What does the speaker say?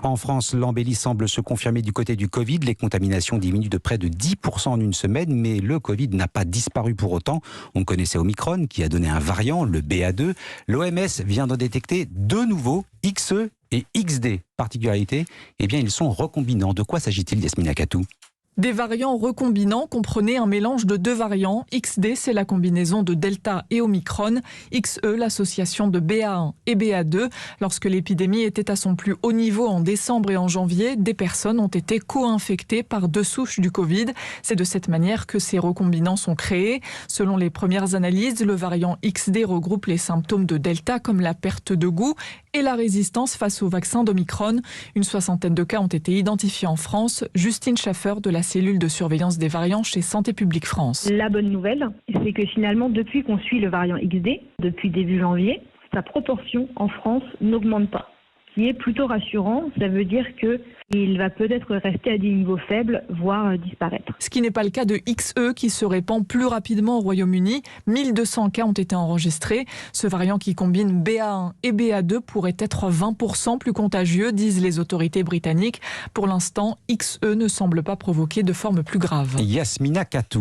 En France, l'embellie semble se confirmer du côté du Covid. Les contaminations diminuent de près de 10% en une semaine, mais le Covid n'a pas disparu pour autant. On connaissait Omicron qui a donné un variant, le BA2. L'OMS vient de détecter deux nouveaux, XE et XD. Particularité, ils sont recombinants. De quoi s'agit-il, Yasmina Katou ? Des variants recombinants comprenaient un mélange de deux variants. XD, c'est la combinaison de Delta et Omicron. XE, l'association de BA1 et BA2. Lorsque l'épidémie était à son plus haut niveau en décembre et en janvier, des personnes ont été co-infectées par deux souches du Covid. C'est de cette manière que ces recombinants sont créés. Selon les premières analyses, le variant XD regroupe les symptômes de Delta comme la perte de goût et la résistance face au vaccin d'Omicron. Une soixantaine de cas ont été identifiés en France. Justine Schaffer de la cellule de surveillance des variants chez Santé publique France. La bonne nouvelle, c'est que finalement, depuis qu'on suit le variant XD, depuis début janvier, sa proportion en France n'augmente pas. Ce qui est plutôt rassurant, ça veut dire qu'il va peut-être rester à des niveaux faibles, voire disparaître. Ce qui n'est pas le cas de XE qui se répand plus rapidement au Royaume-Uni. 1200 cas ont été enregistrés. Ce variant qui combine BA1 et BA2 pourrait être 20% plus contagieux, disent les autorités britanniques. Pour l'instant, XE ne semble pas provoquer de forme plus grave. Yasmina Katou.